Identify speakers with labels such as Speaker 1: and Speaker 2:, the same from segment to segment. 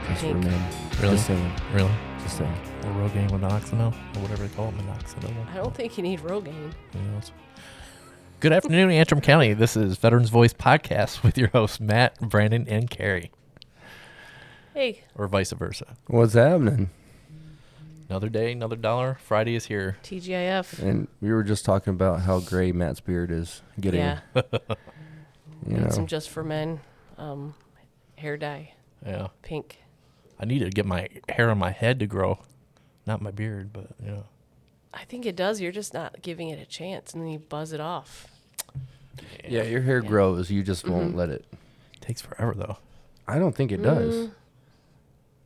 Speaker 1: Just for
Speaker 2: Pink.
Speaker 1: men.
Speaker 3: Really?
Speaker 1: Just saying.
Speaker 3: Really?
Speaker 1: Just saying.
Speaker 3: Or Rogaine with Minoxidil, or whatever they call it, Minoxidil.
Speaker 2: I don't think you need Rogaine.
Speaker 3: Who knows? Good afternoon, Antrim County. This is Veterans Voice Podcast with your hosts, Matt, Brandon, and Carrie.
Speaker 2: Hey.
Speaker 3: Or vice versa.
Speaker 1: What's happening?
Speaker 3: Another day, another dollar. Friday is here.
Speaker 2: TGIF.
Speaker 1: And we were just talking about how gray Matt's beard is getting.
Speaker 2: Yeah.
Speaker 1: You
Speaker 2: Need
Speaker 1: know.
Speaker 2: some just for men. Hair dye.
Speaker 3: Yeah.
Speaker 2: Pink.
Speaker 3: I need to get my hair on my head to grow. Not my beard, but, you know.
Speaker 2: I think it does. You're just not giving it a chance, and then you buzz it off.
Speaker 1: Yeah, your hair
Speaker 2: Yeah.
Speaker 1: grows. You just won't
Speaker 2: Mhm.
Speaker 1: let it.
Speaker 3: Takes forever, though.
Speaker 1: I don't think it does.
Speaker 2: Mm.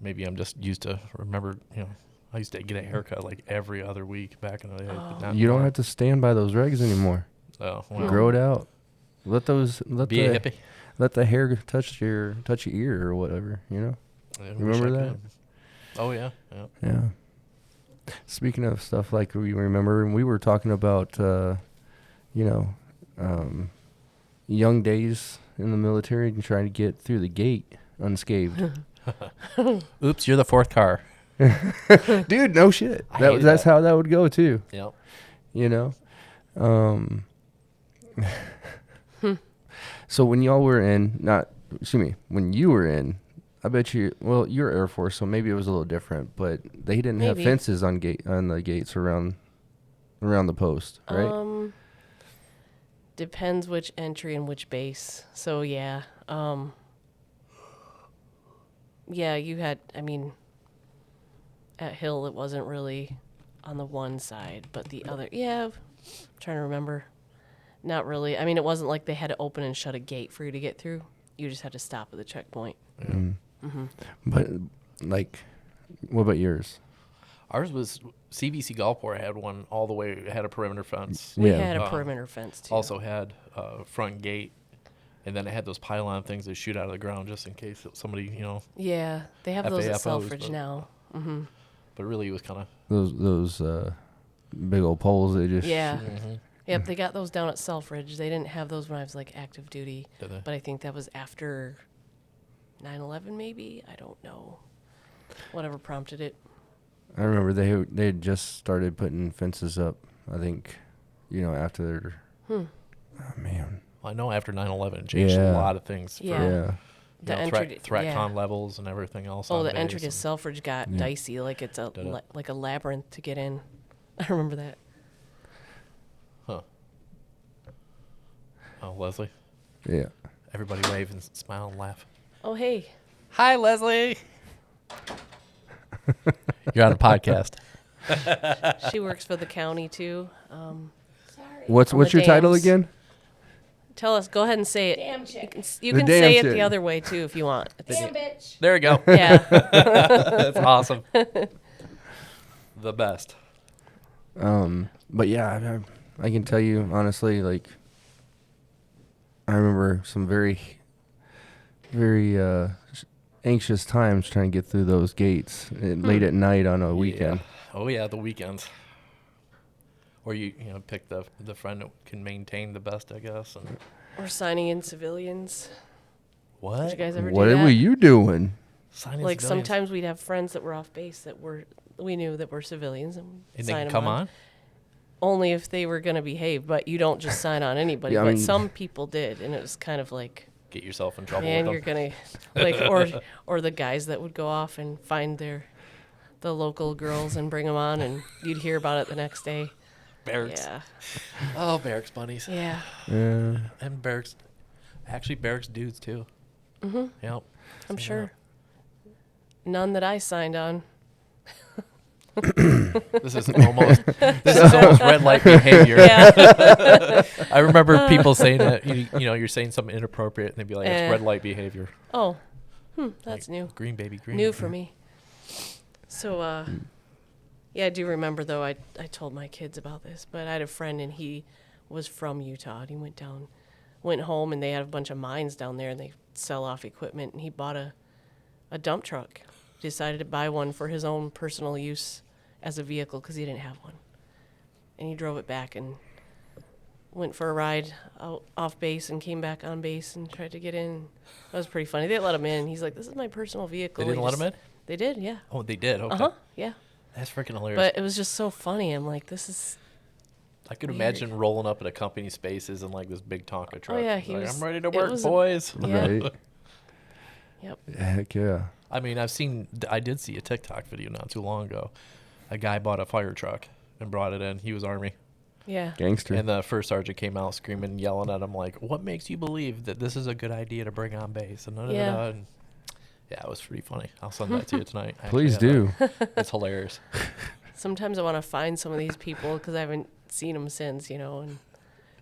Speaker 3: Maybe I'm just used to remember, you know, I used to get a haircut like every other week back in the day. But not
Speaker 1: You don't
Speaker 3: anymore.
Speaker 1: have to stand by those regs anymore.
Speaker 3: Oh,
Speaker 2: Mm.
Speaker 3: well.
Speaker 1: Grow it out. Let the
Speaker 3: hippie.
Speaker 1: let the hair touch your ear or whatever. You know.
Speaker 3: I wish
Speaker 1: Remember
Speaker 3: I
Speaker 1: that?
Speaker 3: could. Oh, yeah. Yeah.
Speaker 1: Yeah. Speaking of stuff like we remember, we were talking about, young days in the military and trying to get through the gate unscathed.
Speaker 3: Oops, you're the fourth car.
Speaker 1: Dude, no shit.
Speaker 3: I hated
Speaker 1: That's
Speaker 3: that.
Speaker 1: how that would go too.
Speaker 3: Yep.
Speaker 1: You know. So when y'all were when you were in, I bet you're Air Force, so maybe it was a little different, but they didn't have
Speaker 2: Maybe.
Speaker 1: fences on the gates around the post, right?
Speaker 2: Depends which entry and which base. So yeah. Yeah, you had, at Hill it wasn't really on the one side, but the other, I'm trying to remember. Not really. I mean, it wasn't like they had to open and shut a gate for you to get through. You just had to stop at the checkpoint.
Speaker 1: But like, what about yours?
Speaker 3: Ours was CBC Gulfport had one all the way, had a perimeter fence.
Speaker 2: We
Speaker 1: Yeah.
Speaker 2: had a
Speaker 3: Um,
Speaker 2: perimeter fence too.
Speaker 3: Also had a front gate. And then it had those pylon things that shoot out of the ground just in case somebody, you know.
Speaker 2: Yeah, they have those at
Speaker 3: FAFOs,
Speaker 2: Selfridge
Speaker 3: but-
Speaker 2: now. Mm-hmm.
Speaker 3: But really, it was kind of.
Speaker 1: Those big old poles they just
Speaker 2: Yeah. Yep, they got those down at Selfridge. They didn't have those when I was like active duty,
Speaker 3: Did they?
Speaker 2: but I think that was after 9/11 maybe. I don't know. Whatever prompted it.
Speaker 1: I remember they had just started putting fences up. I think, after. Oh man.
Speaker 3: I know after 9/11, it changed
Speaker 1: Yeah.
Speaker 3: a lot of things. For,
Speaker 2: Yeah.
Speaker 1: Yeah.
Speaker 2: The
Speaker 3: you know,
Speaker 2: entry
Speaker 3: threat
Speaker 2: yeah.
Speaker 3: con levels and everything else.
Speaker 2: Oh,
Speaker 3: on
Speaker 2: the
Speaker 3: base
Speaker 2: entry to
Speaker 3: and-
Speaker 2: Selfridge got
Speaker 1: Yeah.
Speaker 2: dicey. Like it's
Speaker 3: Did it?
Speaker 2: like a labyrinth to get in. I remember that.
Speaker 3: Huh. Oh, Leslie.
Speaker 1: Yeah.
Speaker 3: Everybody wave and smile and laugh.
Speaker 2: Oh, hey.
Speaker 3: Hi, Leslie. You're on a podcast.
Speaker 2: She works for the county too.
Speaker 1: What's
Speaker 2: On
Speaker 1: your
Speaker 2: the
Speaker 1: title
Speaker 2: dams.
Speaker 1: again?
Speaker 2: Tell us. Go ahead and say it.
Speaker 4: Damn chick.
Speaker 2: You
Speaker 1: The
Speaker 2: can
Speaker 1: damn
Speaker 2: say it
Speaker 1: chick.
Speaker 2: the other way too if you want.
Speaker 4: Damn bitch.
Speaker 3: There we go.
Speaker 2: Yeah.
Speaker 3: That's awesome. The best.
Speaker 1: But yeah, I can tell you honestly, like, I remember some very, very anxious times trying to get through those gates late at night on a weekend.
Speaker 3: Yeah. Oh, yeah, the weekends. Or you pick the friend that can maintain the best, I guess. And
Speaker 2: Or signing in civilians. Did you
Speaker 3: what?
Speaker 2: guys ever
Speaker 1: What
Speaker 2: do that?
Speaker 1: were you doing?
Speaker 3: Signing
Speaker 2: Like
Speaker 3: civilians.
Speaker 2: sometimes we'd have friends that were off base that we knew that were civilians and
Speaker 3: And
Speaker 2: sign
Speaker 3: they can
Speaker 2: 'em
Speaker 3: come on?
Speaker 2: Only if they were going to behave, but you don't just sign on anybody.
Speaker 1: Yeah, I
Speaker 2: but
Speaker 1: mean-
Speaker 2: some people did, and it was kind of like,
Speaker 3: Get yourself in trouble
Speaker 2: man,
Speaker 3: with
Speaker 2: you're
Speaker 3: them.
Speaker 2: gonna like, or the guys that would go off and find the local girls and bring them on, and you'd hear about it the next day.
Speaker 3: Barracks.
Speaker 2: Yeah,
Speaker 3: Oh, barracks bunnies.
Speaker 2: yeah.
Speaker 1: Yeah.
Speaker 3: And barracks. Actually, barracks dudes, too.
Speaker 2: Mm-hmm.
Speaker 3: Yep.
Speaker 2: I'm
Speaker 3: Yeah.
Speaker 2: sure. None that I signed on.
Speaker 3: This is almost red light behavior.
Speaker 2: Yeah.
Speaker 3: I remember people saying that you're saying something inappropriate, and they'd be like, "It's
Speaker 2: Eh.
Speaker 3: red light behavior."
Speaker 2: Oh, that's
Speaker 3: Like,
Speaker 2: new.
Speaker 3: Green, baby, green.
Speaker 2: New for me. So, yeah, I do remember, though, I told my kids about this, but I had a friend, and he was from Utah, and he went home, and they had a bunch of mines down there, and they sell off equipment, and he bought a dump truck. Decided to buy one for his own personal use as a vehicle because he didn't have one. And he drove it back, and went for a ride out off base and came back on base and tried to get in. That was pretty funny. They let him in. He's like, "This is my personal vehicle."
Speaker 3: They didn't let him in?
Speaker 2: They did, yeah.
Speaker 3: Oh, they did. Okay.
Speaker 2: Yeah.
Speaker 3: That's freaking hilarious.
Speaker 2: But it was just so funny. I'm like, this is.
Speaker 3: I could
Speaker 2: weird.
Speaker 3: imagine rolling up at a company spaces in like this big Tonka truck.
Speaker 2: Oh yeah,
Speaker 3: He's
Speaker 2: he
Speaker 3: like,
Speaker 2: was.
Speaker 3: I'm ready to
Speaker 2: it
Speaker 3: work,
Speaker 2: was
Speaker 3: boys.
Speaker 2: Yeah.
Speaker 1: Right?
Speaker 2: Yep.
Speaker 1: Heck yeah.
Speaker 3: I mean, I did see a TikTok video not too long ago. A guy bought a fire truck and brought it in. He was Army.
Speaker 2: Yeah.
Speaker 1: Gangster.
Speaker 3: And the first sergeant came out screaming and yelling at him like, "What makes you believe that this is a good idea to bring on base?" And
Speaker 2: Yeah.
Speaker 3: and yeah, it was pretty funny. I'll send that to you tonight. I
Speaker 1: Please
Speaker 3: actually
Speaker 1: do.
Speaker 3: have that. It's hilarious.
Speaker 2: Sometimes I want to find some of these people because I haven't seen them since, and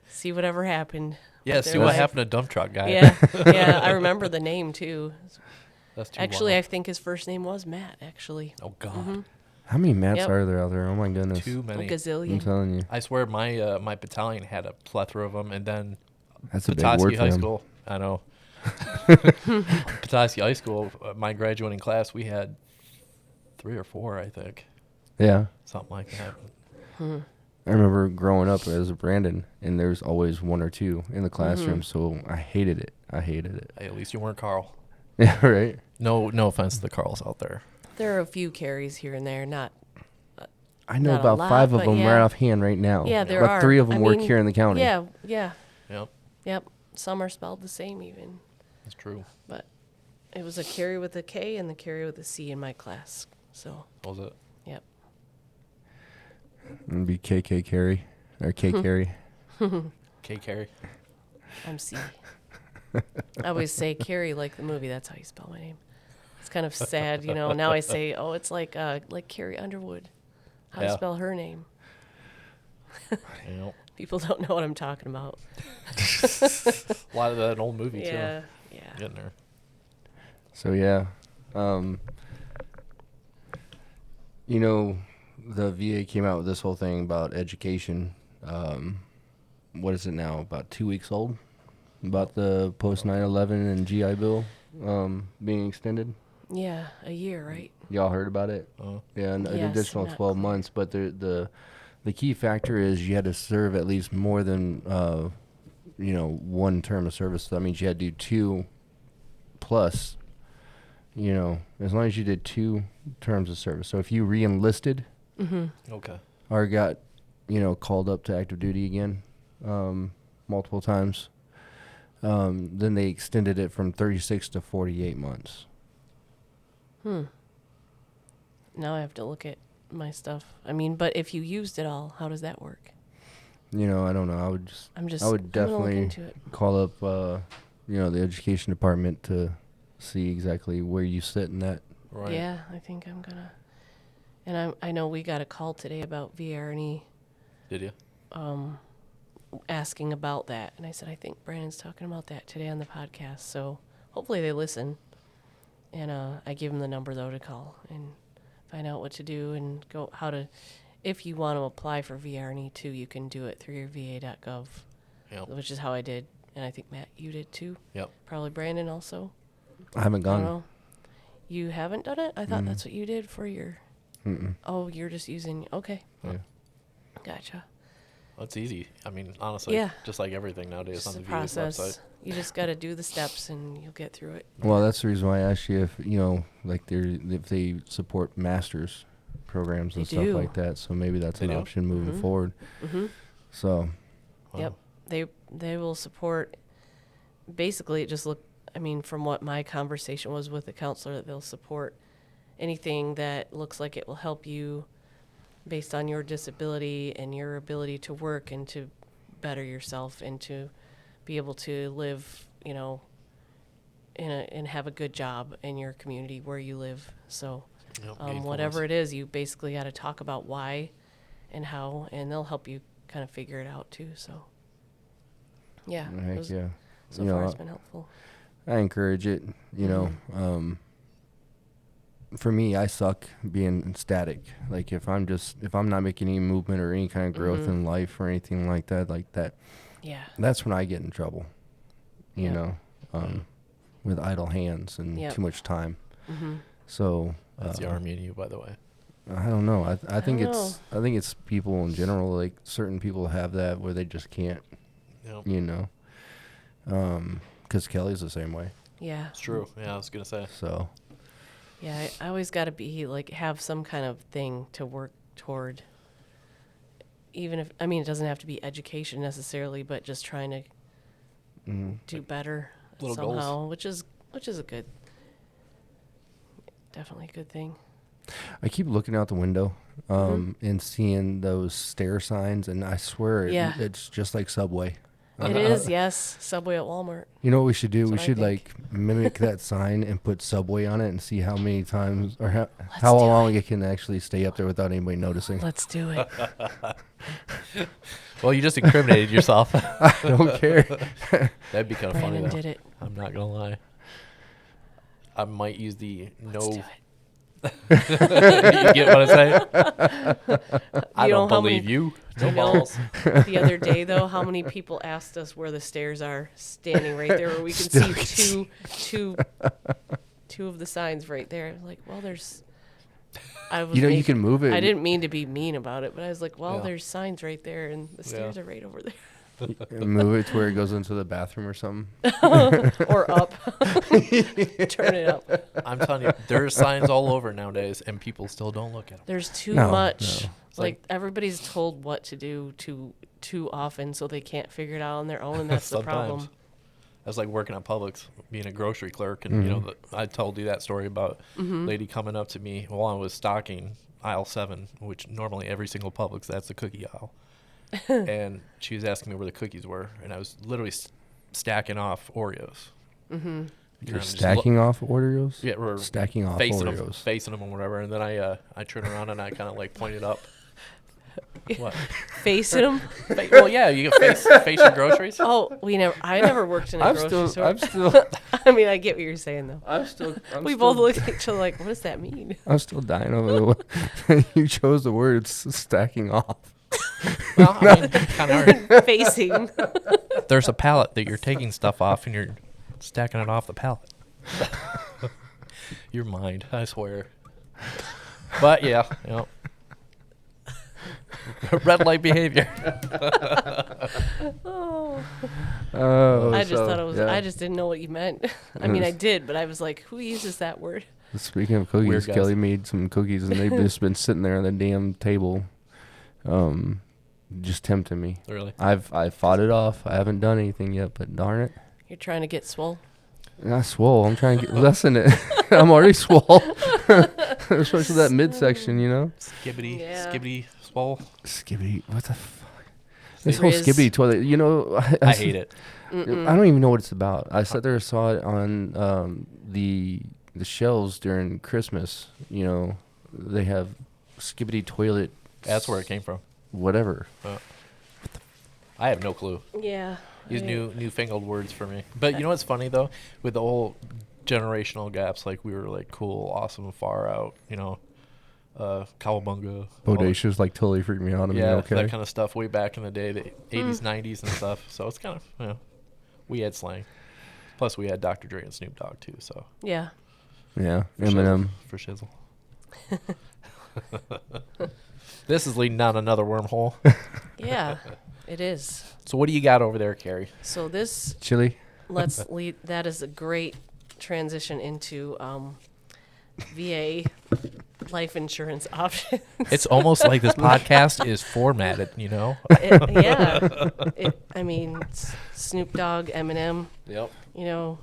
Speaker 2: see whatever happened.
Speaker 3: Yeah,
Speaker 2: with
Speaker 3: see
Speaker 2: their
Speaker 3: what
Speaker 2: life.
Speaker 3: happened to dump truck guy.
Speaker 2: Yeah. Yeah. I remember the name too.
Speaker 3: That's too
Speaker 2: Actually, I
Speaker 3: wild.
Speaker 2: think his first name was Matt. Actually,
Speaker 3: Oh God,
Speaker 1: How many Matts
Speaker 2: Yep.
Speaker 1: are there out there? Oh my goodness.
Speaker 3: too
Speaker 2: a
Speaker 3: many.
Speaker 1: I'm
Speaker 2: gazillion.
Speaker 1: telling you.
Speaker 3: I swear, my battalion had a plethora of them, and then
Speaker 1: That's a big
Speaker 3: Petoskey
Speaker 1: word for
Speaker 3: High
Speaker 1: him.
Speaker 3: School. I know. Petoskey High School, my graduating class, we had 3 or 4, I think,
Speaker 1: Yeah.
Speaker 3: something like that.
Speaker 1: I remember growing up as a Brandon, and there's always 1 or 2 in the classroom, so I hated it.
Speaker 3: Hey, at least you weren't Carl.
Speaker 1: Yeah, right?
Speaker 3: No offense to the Carls out there.
Speaker 2: There are a few carries here and there. Not.
Speaker 1: I know
Speaker 2: Not a
Speaker 1: about
Speaker 2: lot,
Speaker 1: 5 of
Speaker 2: but
Speaker 1: them
Speaker 2: yeah.
Speaker 1: right offhand right now.
Speaker 2: Yeah, there
Speaker 1: About
Speaker 2: are.
Speaker 1: 3 of them
Speaker 2: I
Speaker 1: work
Speaker 2: mean,
Speaker 1: here in the county.
Speaker 2: Yeah. Yeah.
Speaker 3: Yep,
Speaker 2: Yep. Some are spelled the same even,
Speaker 3: that's true.
Speaker 2: but it was a carry with a K and the carry with a C in my class. So.
Speaker 3: What was it?
Speaker 2: Yep.
Speaker 1: It'd be KK Carey. Or K Carey.
Speaker 3: K. Carey.
Speaker 2: I'm C. I always say Carrie like the movie. That's how you spell my name. It's kind of sad, Now I say, oh, it's like Carrie Underwood. How to
Speaker 3: Yeah.
Speaker 2: spell her name.
Speaker 3: Yep.
Speaker 2: People don't know what I'm talking about.
Speaker 3: A lot of that old movie
Speaker 2: Yeah.
Speaker 3: too.
Speaker 2: Yeah.
Speaker 3: Getting there.
Speaker 1: So, yeah. The VA came out with this whole thing about education. What is it now? About 2 weeks old? About the post 9/11 and GI Bill being extended.
Speaker 2: Yeah. A year, right?
Speaker 1: Y'all heard about it? Yeah, an
Speaker 2: Yes,
Speaker 1: additional
Speaker 2: not
Speaker 1: 12
Speaker 2: clear.
Speaker 1: months. But the key factor is you had to serve at least more than 1 term of service. So that means you had to do 2 plus. As long as you did 2 terms of service. So if you re-enlisted
Speaker 3: Okay.
Speaker 1: or got called up to active duty again multiple times, then they extended it from 36 to 48 months.
Speaker 2: Now I have to look at my stuff. I mean, but if you used it all, how does that work?
Speaker 1: I don't know. I would
Speaker 2: I'm
Speaker 1: look
Speaker 2: definitely into it.
Speaker 1: call up the education department to see exactly where you sit in that.
Speaker 3: Right.
Speaker 2: Yeah, I think I'm gonna. And I know we got a call today about VRNE
Speaker 3: Did you?
Speaker 2: asking about that, and I said I think Brandon's talking about that today on the podcast. So hopefully they listen. And I give them the number though to call and find out what to do and how to. If you want to apply for VRNE too, you can do it through your VA.gov,
Speaker 3: Yep.
Speaker 2: which is how I did, and I think Matt, you did too.
Speaker 3: Yep.
Speaker 2: Probably Brandon also.
Speaker 1: I haven't
Speaker 2: I don't
Speaker 1: gone.
Speaker 2: know. You haven't done it? I thought that's what you did for your.
Speaker 1: Mm-mm.
Speaker 2: Oh, you're just using. Okay.
Speaker 1: Yeah.
Speaker 2: Gotcha.
Speaker 3: Well, it's easy. I mean, honestly,
Speaker 2: Yeah.
Speaker 3: just like everything nowadays
Speaker 2: Just
Speaker 3: on
Speaker 2: the
Speaker 3: the VA's website.
Speaker 2: process. You just got to do the steps and you'll get through it.
Speaker 1: Well, that's the reason why I asked you if if they support masters programs and
Speaker 2: They
Speaker 1: stuff
Speaker 2: do.
Speaker 1: like that. So maybe that's
Speaker 3: They
Speaker 1: an
Speaker 3: do?
Speaker 1: option moving
Speaker 2: Mhm.
Speaker 1: forward.
Speaker 2: Mm-hmm.
Speaker 1: So
Speaker 2: Yep. They will support. Basically, it just look. I mean, from what my conversation was with the counselor, that they'll support anything that looks like it will help you based on your disability and your ability to work and to better yourself and to be able to live, and have a good job in your community where you live. So,
Speaker 3: Yep,
Speaker 2: whatever it is, you basically got to talk about why and how, and they'll help you kind of figure it out too. So, yeah,
Speaker 1: heck yeah.
Speaker 2: so far it's been helpful.
Speaker 1: I encourage it. For me, I suck being static. Like if I'm not making any movement or any kind of growth in life or anything like that,
Speaker 2: Yeah.
Speaker 1: that's when I get in trouble.
Speaker 2: Yeah.
Speaker 1: With idle hands and
Speaker 2: Yep.
Speaker 1: too much time.
Speaker 2: Mm-hmm.
Speaker 1: So
Speaker 3: That's the Army in you, by the way.
Speaker 1: I don't know. I think
Speaker 2: don't
Speaker 1: I think it's people in general. Like certain people have that where they just can't.
Speaker 3: Yep.
Speaker 1: You know. Because Kelly's the same way.
Speaker 2: Yeah.
Speaker 3: It's true. Yeah, I was gonna say.
Speaker 1: So.
Speaker 2: Yeah, I always got to be like have some kind of thing to work toward. Even if it doesn't have to be education necessarily, but just trying to do better
Speaker 3: Little
Speaker 2: somehow,
Speaker 3: goals.
Speaker 2: which is definitely a good thing.
Speaker 1: I keep looking out the window and seeing those stair signs, and I swear
Speaker 2: Yeah.
Speaker 1: it's just like Subway.
Speaker 2: It is, yes, Subway at Walmart.
Speaker 1: You know what we should do?
Speaker 2: That's
Speaker 1: We
Speaker 2: what I
Speaker 1: should
Speaker 2: think.
Speaker 1: like mimic that sign and put Subway on it and see how many times or how
Speaker 2: do
Speaker 1: long it can actually stay up there without anybody noticing.
Speaker 2: Let's do it.
Speaker 3: Well, you just incriminated yourself.
Speaker 1: I don't care.
Speaker 3: That'd be kind of funny,
Speaker 2: Brandon
Speaker 3: though.
Speaker 2: did it.
Speaker 3: I'm not gonna lie. I might use the
Speaker 2: Let's do
Speaker 3: no.
Speaker 2: it.
Speaker 3: You get what I'm saying? I
Speaker 2: You know
Speaker 3: don't
Speaker 2: how
Speaker 3: believe
Speaker 2: many-
Speaker 3: you.
Speaker 2: Do
Speaker 3: No
Speaker 2: you know
Speaker 3: balls.
Speaker 2: the other day though, how many people asked us where the stairs are, standing right there, where we can
Speaker 1: Still
Speaker 2: see two of the signs right there. Like, well, there's. I was.
Speaker 1: You can move it.
Speaker 2: I didn't mean to be mean about it, but I was like, well,
Speaker 3: Yeah.
Speaker 2: there's signs right there, and the stairs are right over there,
Speaker 1: Move it to where it goes into the bathroom or something.
Speaker 2: or up. Turn it up.
Speaker 3: I'm telling you, there's signs all over nowadays, and people still don't look at them.
Speaker 2: There's too
Speaker 1: No,
Speaker 2: much.
Speaker 1: no.
Speaker 3: It's
Speaker 2: Like everybody's told what to do too often, so they can't figure it out on their own, and that's the
Speaker 3: Sometimes.
Speaker 2: problem.
Speaker 3: I was like working at Publix, being a grocery clerk, and you know, I told you that story about lady coming up to me while I was stocking aisle 7, which normally every single Publix, that's the cookie aisle. And she was asking me where the cookies were, and I was literally stacking off Oreos. Mm-hmm.
Speaker 1: You're stacking off Oreos?
Speaker 3: Yeah, we're
Speaker 1: Stacking off
Speaker 3: facing
Speaker 1: Oreos.
Speaker 3: them or whatever, and then I turned around and I kind of like pointed up. What?
Speaker 2: Facing them.
Speaker 3: Well, yeah, you can face your groceries.
Speaker 2: Oh, I never worked in a grocery store.
Speaker 1: I'm still,
Speaker 2: I mean, I get what you're saying though. We both
Speaker 1: still,
Speaker 2: looked at each other like, what does that mean?
Speaker 1: I'm still dying over the way you chose the words stacking off.
Speaker 3: Well, I mean, kind of hard.
Speaker 2: Facing.
Speaker 3: There's a pallet that you're taking stuff off, and you're stacking it off the pallet. Your mind, I swear. But yeah, you know. Red light behavior.
Speaker 2: Oh.
Speaker 1: Oh,
Speaker 2: I just thought it was.
Speaker 1: yeah.
Speaker 2: I just didn't know what you meant. I mean, I did, but I was like, who uses that word?
Speaker 1: Speaking of cookies,
Speaker 3: Weird guys.
Speaker 1: Kelly made some cookies, and they've just been sitting there on the damn table, just tempting me.
Speaker 3: Really?
Speaker 1: I've fought it off. I haven't done anything yet, but darn it,
Speaker 2: You're trying to get swole.
Speaker 1: not swole. I'm trying to get less in it. I'm already swole, especially that midsection. You know,
Speaker 2: Yeah.
Speaker 3: Skibbity, swole.
Speaker 1: skibbity. What the fuck? This whole
Speaker 2: Riz.
Speaker 1: skibbity toilet. You know,
Speaker 3: I hate it.
Speaker 1: I don't even know what it's about. I sat there and saw it on the shelves during Christmas. You know, they have skibbity toilet.
Speaker 3: That's where it came from.
Speaker 1: Whatever.
Speaker 3: I have no clue.
Speaker 2: Yeah.
Speaker 3: These
Speaker 2: I-
Speaker 3: newfangled words for me. But you know what's funny though, with the whole generational gaps, like we were like cool, awesome, far out, you know, cowabunga, all that-
Speaker 1: Bodacious like totally freaked me out. I mean,
Speaker 3: yeah,
Speaker 1: okay.
Speaker 3: that kind of stuff way back in the day, the 80s, 90s, and stuff. So it's kind of, you know, we had slang. Plus, we had Dr. Dre and Snoop Dogg too. So
Speaker 2: Yeah.
Speaker 1: Yeah,
Speaker 3: for
Speaker 1: Eminem.
Speaker 3: shizzle, for shizzle. This is leading down another wormhole.
Speaker 2: Yeah. It is.
Speaker 3: So what do you got over there, Carrie?
Speaker 2: So this
Speaker 1: Chili.
Speaker 2: let's lead. That is a great transition into VA life insurance options.
Speaker 3: It's almost like this podcast is formatted, you know?
Speaker 2: I mean, it's Snoop Dogg, Eminem.
Speaker 3: Yep.
Speaker 2: You know,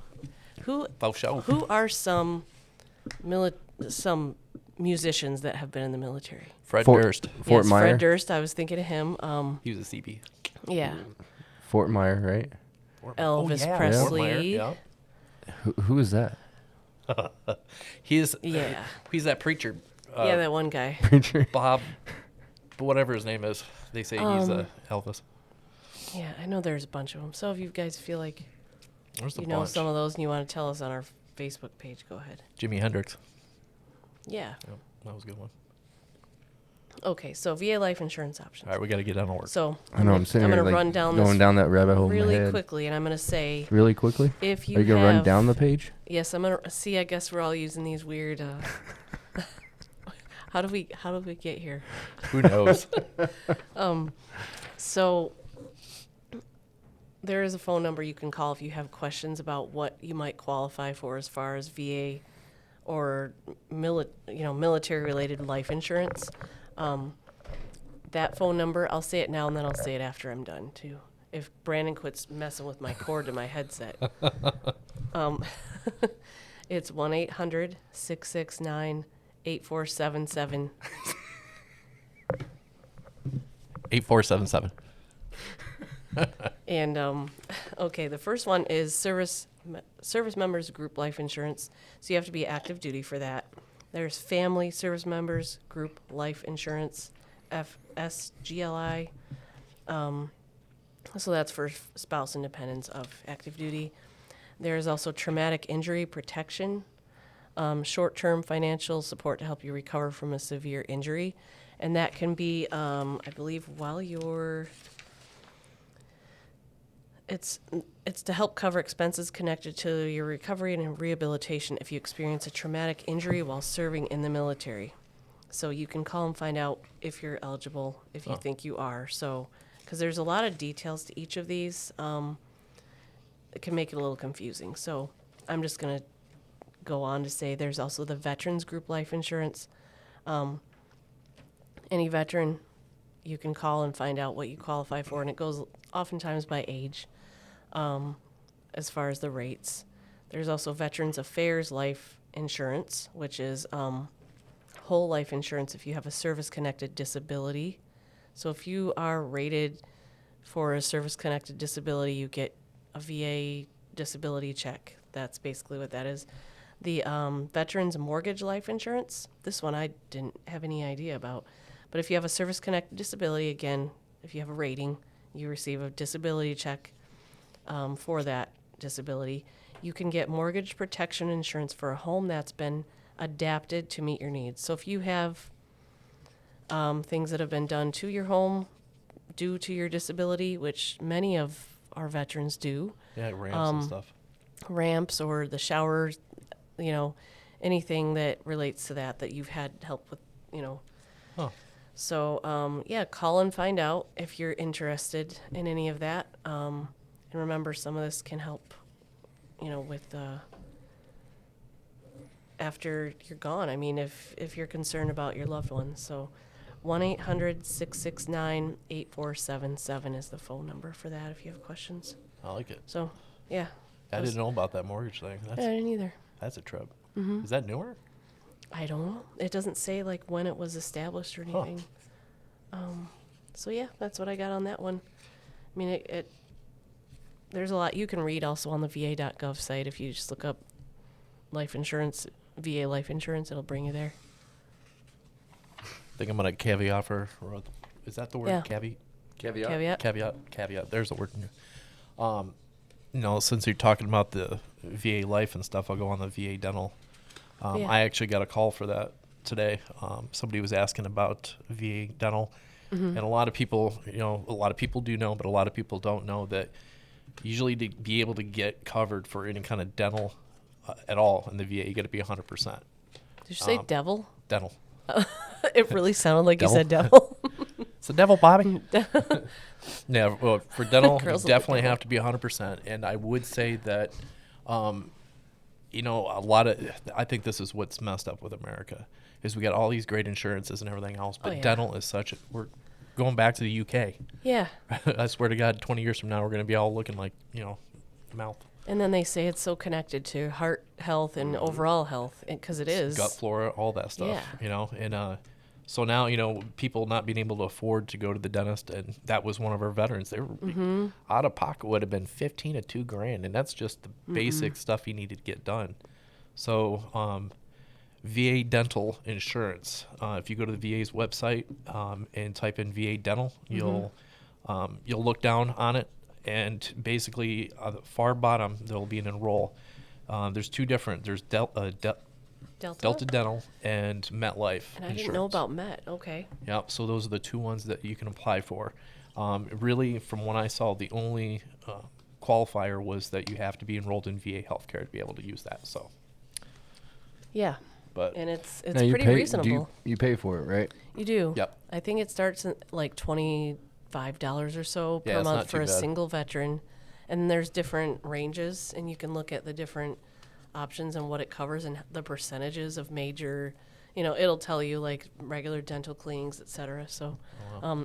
Speaker 2: who
Speaker 3: Show.
Speaker 2: who are some musicians that have been in the military?
Speaker 3: Fred
Speaker 1: Fort-
Speaker 3: Durst.
Speaker 1: Fort
Speaker 2: Yes,
Speaker 1: Meyer.
Speaker 2: Fred Durst. I was thinking of him.
Speaker 3: He was a CB.
Speaker 2: Yeah.
Speaker 1: Fort Meyer, right?
Speaker 2: Elvis
Speaker 3: Fort
Speaker 2: Presley.
Speaker 3: Meyer, yeah.
Speaker 1: Who is that?
Speaker 3: He's
Speaker 2: Yeah.
Speaker 3: he's that preacher.
Speaker 2: Yeah, that one guy.
Speaker 3: Bob, whatever his name is. They say he's Elvis.
Speaker 2: Yeah, I know there's a bunch of them. So if you guys feel like
Speaker 3: There's a
Speaker 2: you know
Speaker 3: bunch.
Speaker 2: some of those and you want to tell us on our Facebook page, go ahead.
Speaker 3: Jimi Hendrix.
Speaker 2: Yeah.
Speaker 3: Yep, that was a good one.
Speaker 2: Okay, so VA life insurance options.
Speaker 3: All right, we got to get down to work.
Speaker 2: So
Speaker 1: I know I'm sitting
Speaker 2: I'm
Speaker 1: here
Speaker 2: gonna
Speaker 1: like
Speaker 2: run down
Speaker 1: going
Speaker 2: this
Speaker 1: down that rabbit hole in my
Speaker 2: really
Speaker 1: head.
Speaker 2: quickly, and I'm gonna say
Speaker 1: Really quickly?
Speaker 2: if you
Speaker 1: Are you gonna run
Speaker 2: have-
Speaker 1: down the page?
Speaker 2: Yes, I'm gonna see. I guess we're all using these weird. How do we get here?
Speaker 3: Who knows?
Speaker 2: So there is a phone number you can call if you have questions about what you might qualify for as far as VA or military-related life insurance. That phone number, I'll say it now and then I'll say it after I'm done too. If Brandon quits messing with my cord to my headset. It's 1-800-669-8477.
Speaker 3: 8477.
Speaker 2: And okay, the first one is service members group life insurance. So you have to be active duty for that. There's family service members group life insurance, FSGLI. So that's for spouse and dependents of active duty. There's also traumatic injury protection, short-term financial support to help you recover from a severe injury. And that can be, I believe, while you're... It's to help cover expenses connected to your recovery and rehabilitation if you experience a traumatic injury while serving in the military. So you can call and find out if you're eligible, if you think you are. So, because there's a lot of details to each of these, it can make it a little confusing. So I'm just going to go on to say there's also the veterans group life insurance. Any veteran, you can call and find out what you qualify for, and it goes oftentimes by age. As far as the rates. There's also Veterans Affairs Life Insurance, which is whole life insurance if you have a service-connected disability. So if you are rated for a service-connected disability, you get a VA disability check. That's basically what that is. The Veterans Mortgage Life Insurance, this one I didn't have any idea about. But if you have a service-connected disability, again, if you have a rating, you receive a disability check for that disability. You can get mortgage protection insurance for a home that's been adapted to meet your needs. So if you have things that have been done to your home due to your disability, which many of our veterans do.
Speaker 3: Yeah, ramps and stuff.
Speaker 2: Ramps or the showers, anything that relates to that you've had help with,
Speaker 3: Huh.
Speaker 2: So, call and find out if you're interested in any of that. And remember, some of this can help, with after you're gone. I mean, if you're concerned about your loved ones. So 1-800-669-8477 is the phone number for that if you have questions.
Speaker 3: I like it.
Speaker 2: So, yeah.
Speaker 3: I didn't know about that mortgage thing.
Speaker 2: I didn't either.
Speaker 3: That's a trip.
Speaker 2: Mm-hmm.
Speaker 3: Is that newer?
Speaker 2: I don't know. It doesn't say, when it was established or anything. So, yeah, that's what I got on that one. I mean, there's a lot you can read also on the va.gov site. If you just look up life insurance, VA life insurance, it'll bring you there.
Speaker 3: I think I'm going to caveat is that the word?
Speaker 2: Yeah.
Speaker 1: Caveat.
Speaker 3: Caveat. There's the word. Since you're talking about the VA life and stuff, I'll go on the VA dental. I actually got a call for that today. Somebody was asking about VA dental. Mm-hmm. And a lot of people do know, but a lot of people don't know that usually to be able to get covered for any kind of dental at all in the VA, you got to be 100%.
Speaker 2: Did you say devil?
Speaker 3: Dental.
Speaker 2: It really sounded like
Speaker 3: Devil?
Speaker 2: you said devil.
Speaker 3: It's the devil, Bobby. Yeah, well, for dental, you
Speaker 2: Girls love
Speaker 3: definitely
Speaker 2: devil.
Speaker 3: have to be 100%. And I would say that, a lot of, I think this is what's messed up with America, is we got all these great insurances and everything else, but dental is we're going back to the UK.
Speaker 2: Yeah.
Speaker 3: I swear to God, 20 years from now, we're going to be all looking like, mouth.
Speaker 2: And then they say it's so connected to heart health and overall health, because it is.
Speaker 3: Gut flora, all that stuff, and so now, people not being able to afford to go to the dentist, and that was one of our veterans. They were out of pocket would have been $15,000 to $2,000, and that's just the basic stuff he needed to get done. So, VA dental insurance. If you go to the VA's website and type in VA dental, you'll look down on it, and basically on the far bottom there'll be an enroll. There's two different. There's Delta Dental and MetLife
Speaker 2: And I
Speaker 3: insurance.
Speaker 2: didn't know about Met. Okay.
Speaker 3: Yep. So those are the two ones that you can apply for. Really, from what I saw, the only qualifier was that you have to be enrolled in VA healthcare to be able to use that. So.
Speaker 2: Yeah.
Speaker 3: But
Speaker 2: And it's
Speaker 1: Now, you
Speaker 2: pretty
Speaker 1: pay,
Speaker 2: reasonable.
Speaker 1: You pay for it, right?
Speaker 2: You do.
Speaker 3: Yep.
Speaker 2: I think it starts at like $25 or so
Speaker 3: Yeah,
Speaker 2: per
Speaker 3: it's
Speaker 2: month
Speaker 3: not
Speaker 2: for
Speaker 3: too
Speaker 2: a
Speaker 3: bad.
Speaker 2: single veteran. And there's different ranges, and you can look at the different options and what it covers and the percentages of major, it'll tell you like regular dental cleanings, et cetera. So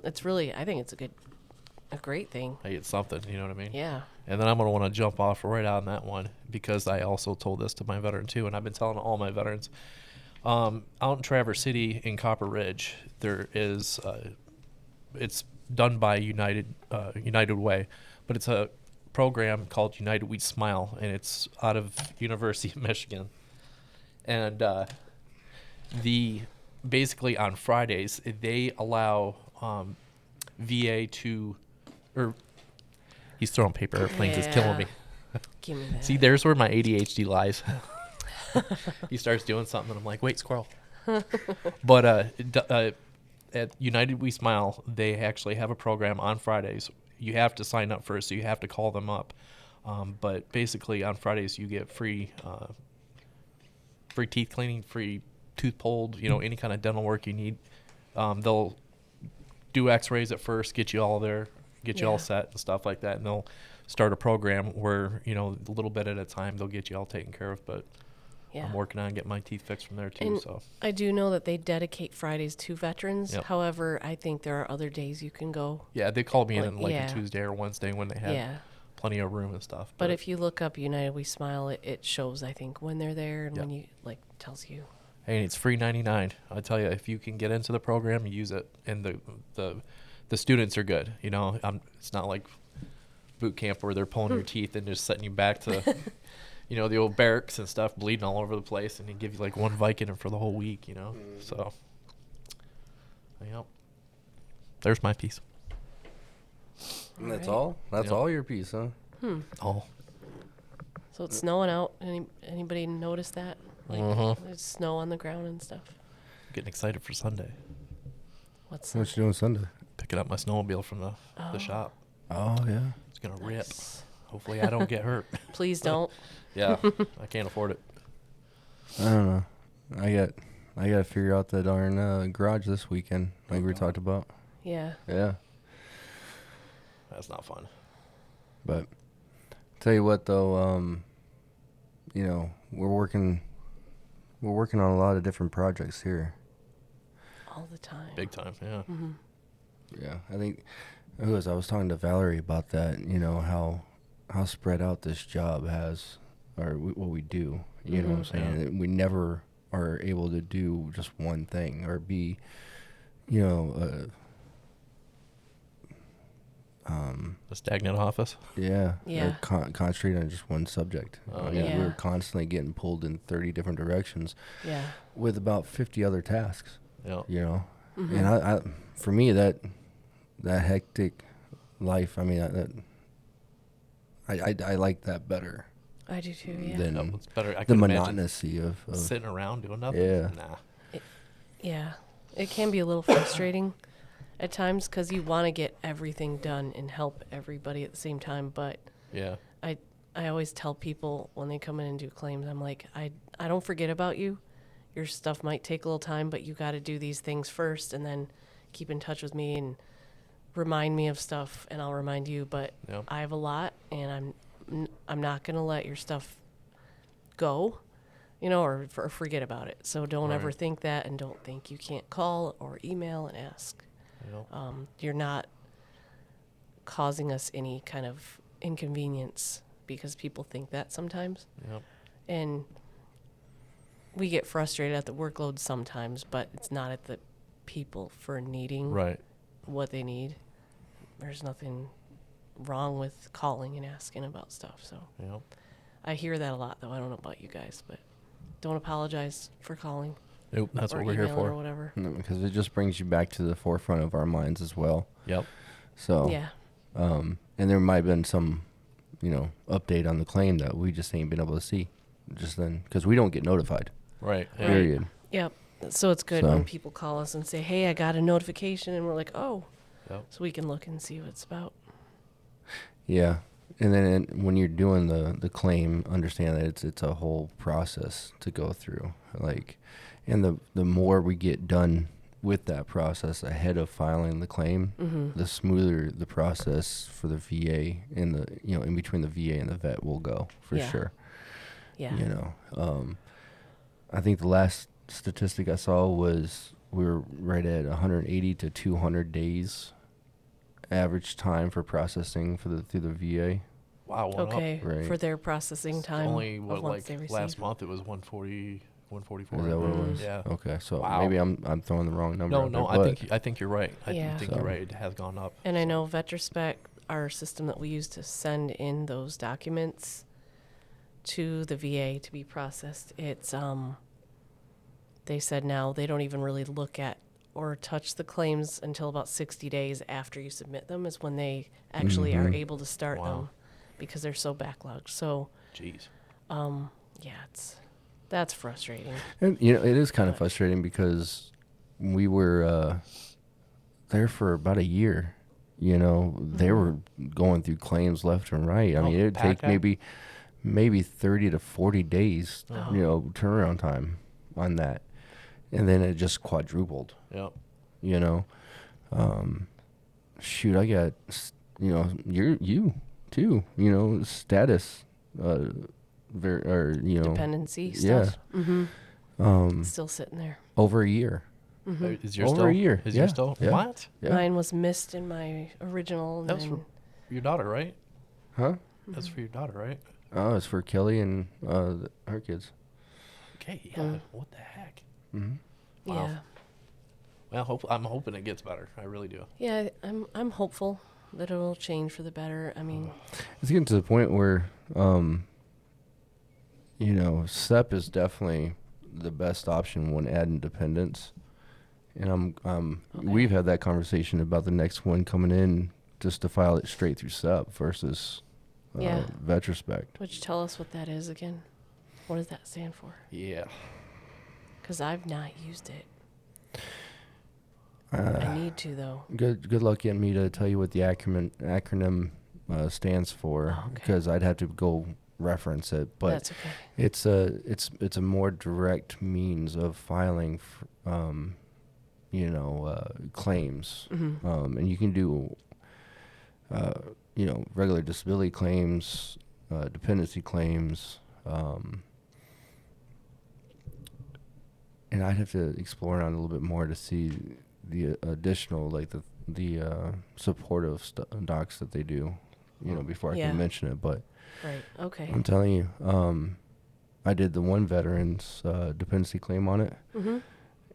Speaker 2: it's really, I think it's a great thing.
Speaker 3: Hey, it's something, you know what I mean?
Speaker 2: Yeah.
Speaker 3: And then I'm going to want to jump off right on that one because I also told this to my veteran too, and I've been telling all my veterans. Out in Traverse City in Copper Ridge, there is, it's done by United Way, but it's a program called United We Smile, and it's out of University of Michigan. And basically on Fridays, they allow VA to, or he's throwing paper airplanes, it's killing me.
Speaker 2: Give me that.
Speaker 3: See, there's where my ADHD lies. He starts doing something, and I'm like, wait, squirrel. But at United We Smile, they actually have a program on Fridays. You have to sign up first, so you have to call them up. But basically, on Fridays, you get free teeth cleaning, free tooth pulled, any kind of dental work you need. They'll do x-rays at first, get you all there, get you all set and stuff like that, and they'll start a program where, a little bit at a time, they'll get you all taken care of. But
Speaker 2: Yeah.
Speaker 3: I'm working on getting my teeth fixed from there too.
Speaker 2: And
Speaker 3: So
Speaker 2: I do know that they dedicate Fridays to veterans.
Speaker 3: Yep.
Speaker 2: However, I think there are other days you can go.
Speaker 3: yeah, they called me in
Speaker 2: Like,
Speaker 3: on like
Speaker 2: yeah.
Speaker 3: a Tuesday or Wednesday when they had
Speaker 2: Yeah.
Speaker 3: plenty of room and stuff.
Speaker 2: But if you look up United We Smile, it shows, I think, when they're there and when you, tells you.
Speaker 3: hey, it's free 99. I tell you, if you can get into the program, use it, and the students are good. It's not like boot camp where they're pulling your teeth and just setting you back to, the old barracks and stuff, bleeding all over the place, and they give you like one Vicodin for the whole week. So, there's my piece.
Speaker 1: And that's
Speaker 2: Alright.
Speaker 1: all? That's
Speaker 3: Yep.
Speaker 1: all your piece, huh?
Speaker 3: Oh,
Speaker 2: So it's snowing out. Anybody notice that? Like, there's snow on the ground and stuff.
Speaker 3: getting excited for Sunday.
Speaker 2: What's
Speaker 1: What you doing Sunday?
Speaker 3: Picking up my snowmobile from the shop.
Speaker 1: Oh, yeah.
Speaker 3: It's gonna rip.
Speaker 2: Nice.
Speaker 3: Hopefully, I don't get hurt.
Speaker 2: Please don't.
Speaker 3: Yeah, I can't afford it.
Speaker 1: I don't know. I got to figure out the darn garage this weekend, like we talked about.
Speaker 2: Yeah.
Speaker 1: Yeah.
Speaker 3: That's not fun.
Speaker 1: But tell you what, though, we're working on a lot of different projects here.
Speaker 2: All the time.
Speaker 3: Big time, yeah.
Speaker 1: Yeah, I think I was talking to Valerie about that. How spread out this job has, or what we do. You know what I'm saying?
Speaker 3: Yeah.
Speaker 1: We never are able to do just one thing or be,
Speaker 3: The stagnant office.
Speaker 1: Yeah.
Speaker 2: Yeah.
Speaker 1: Concentrate on just one subject.
Speaker 3: Oh,
Speaker 2: yeah.
Speaker 1: We're constantly getting pulled in 30 different directions
Speaker 2: Yeah.
Speaker 1: with about 50 other tasks.
Speaker 3: Yeah.
Speaker 1: And I for me that hectic life. I mean, I like that better
Speaker 2: I do too, yeah.
Speaker 1: than
Speaker 3: It's better. I
Speaker 1: the
Speaker 3: can imagine
Speaker 1: monotonousy of
Speaker 3: sitting around doing nothing.
Speaker 1: Yeah.
Speaker 3: Nah.
Speaker 2: Yeah. It can be a little frustrating at times because you want to get everything done and help everybody at the same time. But
Speaker 3: Yeah.
Speaker 2: I always tell people when they come in and do claims, I'm like, I don't forget about you. Your stuff might take a little time, but you got to do these things first and then keep in touch with me and remind me of stuff, and I'll remind you. But
Speaker 3: Yep.
Speaker 2: I have a lot, and I'm not going to let your stuff go, or forget about it. So don't ever
Speaker 3: Right.
Speaker 2: think that, and don't think you can't call or email and ask. You're not causing us any kind of inconvenience because people think that sometimes.
Speaker 3: Yep.
Speaker 2: And we get frustrated at the workload sometimes, but it's not at the people for needing
Speaker 3: Right.
Speaker 2: what they need. There's nothing wrong with calling and asking about stuff. So
Speaker 3: Yep.
Speaker 2: I hear that a lot, though. I don't know about you guys, but don't apologize for calling
Speaker 3: Nope. That's
Speaker 2: or
Speaker 3: what we're here
Speaker 2: emailing or
Speaker 3: for.
Speaker 2: whatever.
Speaker 1: because it just brings you back to the forefront of our minds as well.
Speaker 3: Yep.
Speaker 1: So
Speaker 2: Yeah.
Speaker 1: and there might have been some update on the claim that we just ain't been able to see just then because we don't get notified.
Speaker 3: Right. Yeah.
Speaker 1: Period.
Speaker 2: Yep. So it's good
Speaker 1: So-
Speaker 2: when people call us and say, hey, I got a notification. And we're like, oh.
Speaker 3: Yep.
Speaker 2: So we can look and see what it's about.
Speaker 1: Yeah. And then when you're doing the claim, understand that it's a whole process to go through. Like, and the more we get done with that process ahead of filing the claim, the smoother the process for the VA and the in between the VA and the vet will go for
Speaker 2: Yeah.
Speaker 1: sure.
Speaker 2: Yeah.
Speaker 1: I think the last statistic I saw was we were right at 180 to 200 days average time for processing through the VA.
Speaker 3: Wow, went up.
Speaker 2: Okay.
Speaker 1: Right.
Speaker 2: For their processing time.
Speaker 3: Only
Speaker 2: of
Speaker 3: what
Speaker 2: once they
Speaker 3: like
Speaker 2: receive.
Speaker 3: last month it was 140, 144.
Speaker 1: Is that what it was?
Speaker 3: Yeah.
Speaker 1: Okay, so
Speaker 3: Wow.
Speaker 1: maybe I'm throwing the wrong number.
Speaker 3: No,
Speaker 1: out
Speaker 3: no,
Speaker 1: there,
Speaker 3: I think you're right. I
Speaker 2: Yeah.
Speaker 3: think
Speaker 1: So-
Speaker 3: you're right. It has gone up.
Speaker 2: And I know VetraSpec, our system that we use to send in those documents to the VA to be processed, it's they said now they don't even really look at or touch the claims until about 60 days after you submit them is when they actually are able to start
Speaker 3: Wow.
Speaker 2: them because they're so backlogged. So,
Speaker 3: Jeez.
Speaker 2: yeah, that's frustrating.
Speaker 1: And, it is kind of frustrating because we were there for about a year. They were going through claims left and right. I mean, it'd take
Speaker 3: pack out?
Speaker 1: maybe 30 to 40 daes,
Speaker 2: Oh.
Speaker 1: turnaround time on that. And then it just quadrupled,
Speaker 3: Yep.
Speaker 1: Shoot, I got, you too, status,
Speaker 2: Dependency
Speaker 1: yeah.
Speaker 2: stuff. Still sitting there.
Speaker 1: over a year.
Speaker 3: Is yours
Speaker 1: Over
Speaker 3: still?
Speaker 1: a year,
Speaker 3: Is
Speaker 1: yeah,
Speaker 3: yours still?
Speaker 1: yeah.
Speaker 3: What?
Speaker 1: Yeah.
Speaker 2: Mine was missed in my original. And
Speaker 3: That was
Speaker 2: then,
Speaker 3: for your daughter, right?
Speaker 1: Huh?
Speaker 3: That's for your daughter, right?
Speaker 1: Oh, it's for Kelly and her kids.
Speaker 3: Okay. Yeah. What the heck?
Speaker 1: Mm-hmm.
Speaker 3: Wow.
Speaker 2: yeah.
Speaker 3: Well, I'm hoping it gets better. I really do.
Speaker 2: Yeah, I'm hopeful that it'll change for the better. I mean,
Speaker 1: It's getting to the point where, SEP is definitely the best option when adding dependents. And we've had that conversation about the next one coming in just to file it straight through SEP versus
Speaker 2: Yeah.
Speaker 1: VetraSpec.
Speaker 2: would you tell us what that is again? What does that stand for?
Speaker 3: Yeah.
Speaker 2: Because I've not used it. I need to though.
Speaker 1: Good luck getting me to tell you what the acronym stands for,
Speaker 2: Oh, okay.
Speaker 1: because I'd have to go reference it. But
Speaker 2: That's okay.
Speaker 1: it's a more direct means of filing, claims, and you can do, regular disability claims, dependency claims, and I'd have to explore on a little bit more to see the additional, like the supportive docs that they do, before I
Speaker 2: Yeah.
Speaker 1: can mention it. But
Speaker 2: Right. Okay.
Speaker 1: I'm telling you, I did the one veteran's dependency claim on it,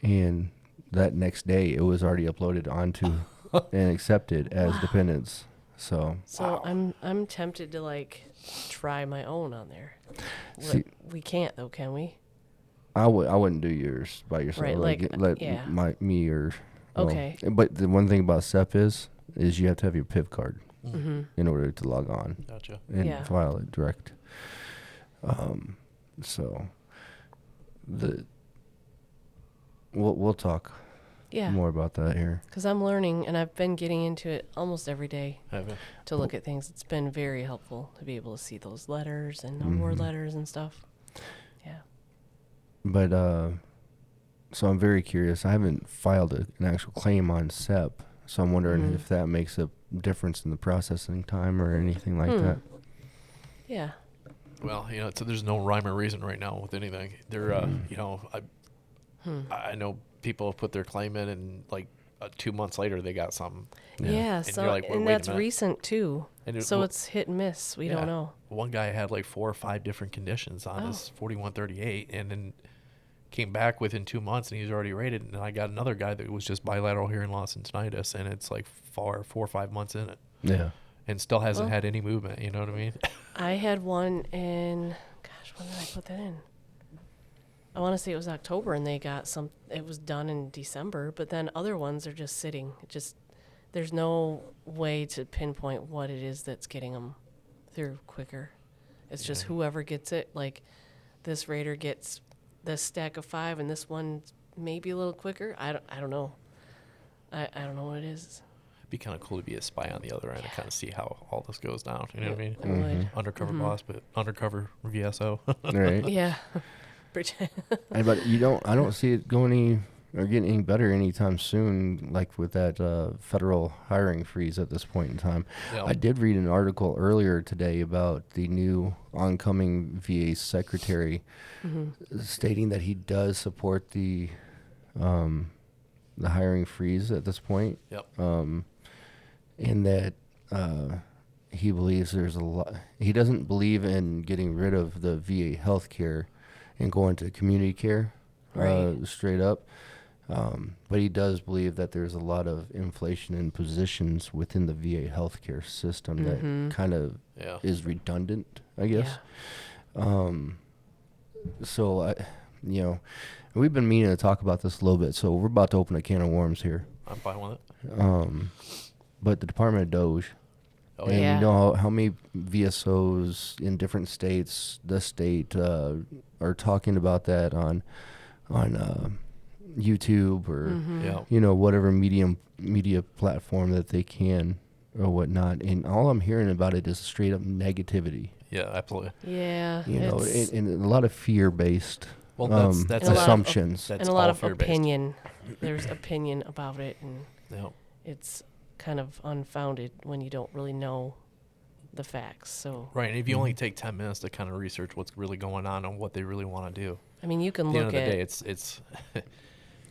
Speaker 1: and that next day it was already uploaded onto and accepted as dependents. So
Speaker 2: So I'm tempted to try my own on there.
Speaker 1: See-
Speaker 2: We can't though, can we?
Speaker 1: I wouldn't do yours by yourself.
Speaker 2: Right,
Speaker 1: let
Speaker 2: yeah.
Speaker 1: me or
Speaker 2: Okay.
Speaker 1: But the one thing about SEP is you have to have your PIV card in order to log on
Speaker 3: Gotcha.
Speaker 1: and
Speaker 2: Yeah.
Speaker 1: file it direct. So we'll talk
Speaker 2: Yeah.
Speaker 1: more about that here.
Speaker 2: Because I'm learning and I've been getting into it almost every day
Speaker 3: Have you?
Speaker 2: to look at things. It's been very helpful to be able to see those letters and award letters and stuff. Yeah.
Speaker 1: But so I'm very curious. I haven't filed an actual claim on SEP, so I'm wondering if that makes a difference in the processing time or anything like that.
Speaker 2: Yeah.
Speaker 3: Well, so there's no rhyme or reason right now with anything. There, I know people have put their claim in, and 2 months later they got something.
Speaker 2: Yeah.
Speaker 3: And
Speaker 2: So
Speaker 3: you're like, "Wait,
Speaker 2: and
Speaker 3: wait a
Speaker 2: that's
Speaker 3: minute."
Speaker 2: recent too.
Speaker 3: And
Speaker 2: So it's hit and miss. We don't know.
Speaker 3: One guy had 4 or 5 different conditions on his 4138, and then came back within 2 months, and he's already rated. And I got another guy that was just bilateral hearing loss and tinnitus, and it's 4 or 5 months in it,
Speaker 1: Yeah.
Speaker 3: and still hasn't
Speaker 2: Well-
Speaker 3: had any movement. You know what I mean?
Speaker 2: I had one in, gosh, when did I put that in? I want to say it was October, and they got it was done in December, but then other ones are just sitting. There's no way to pinpoint what it is that's getting them through quicker. It's just whoever gets it, this rater gets this stack of 5 and this one maybe a little quicker. I don't know. I don't know what it is.
Speaker 3: Be kind of cool to be a spy on the other end and kind of see how all this goes down. You know what I mean?
Speaker 2: I would.
Speaker 3: Undercover boss, but undercover VSO.
Speaker 1: Right.
Speaker 2: Yeah. Pretend-
Speaker 1: But I don't see it going any or getting any better anytime soon, like with that federal hiring freeze at this point in time.
Speaker 3: Yeah.
Speaker 1: I did read an article earlier today about the new oncoming VA secretary stating that he does support the hiring freeze at this point.
Speaker 3: Yep.
Speaker 1: And that he believes there's a lot. He doesn't believe in getting rid of the VA healthcare and going to community care,
Speaker 2: Right.
Speaker 1: straight up. But he does believe that there's a lot of inflation in positions within the VA healthcare system that kind of
Speaker 3: Yeah.
Speaker 1: is redundant, I guess. So, we've been meaning to talk about this a little bit, so we're about to open a can of worms here.
Speaker 3: I'm fine with it.
Speaker 1: But the Department of Doge,
Speaker 3: Oh,
Speaker 1: and
Speaker 2: yeah.
Speaker 1: you know how many VSOs in different states, the state, are talking about that on YouTube or
Speaker 3: Yeah.
Speaker 1: whatever media platform that they can or whatnot. And all I'm hearing about it is straight up negativity.
Speaker 3: Yeah, absolutely.
Speaker 2: Yeah.
Speaker 1: And, and a lot of fear based
Speaker 3: Well, that's
Speaker 2: And a lot of-
Speaker 1: assumptions.
Speaker 3: That's
Speaker 2: and a lot
Speaker 3: all
Speaker 2: of
Speaker 3: fear-based.
Speaker 2: opinion. There's opinion about it, and
Speaker 3: Yeah.
Speaker 2: it's kind of unfounded when you don't really know the facts. So,
Speaker 3: Right, and if you only take 10 minutes to kind of research what's really going on and what they really want to do,
Speaker 2: I mean, you can
Speaker 3: at the end
Speaker 2: look
Speaker 3: of the
Speaker 2: at
Speaker 3: day, it's